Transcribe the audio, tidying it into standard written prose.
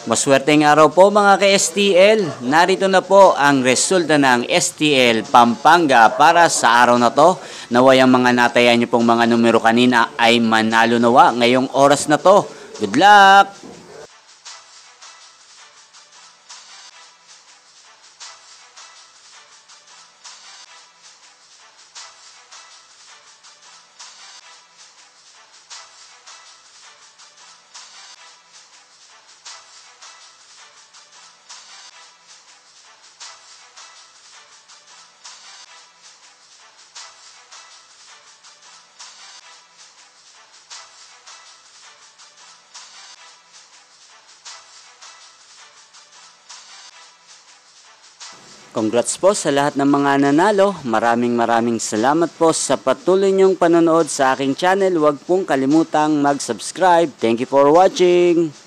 Maswerteng araw po mga ka-STL. Narito na po ang resulta ng STL Pampanga para sa araw na to. Naway ang mga natayan niyo pong mga numero kanina ay manalo nawa ngayong oras na to. Good luck! Congrats po sa lahat ng mga nanalo. Maraming salamat po sa patuloy niyong panonood sa aking channel. Huwag pong kalimutang mag-subscribe. Thank you for watching.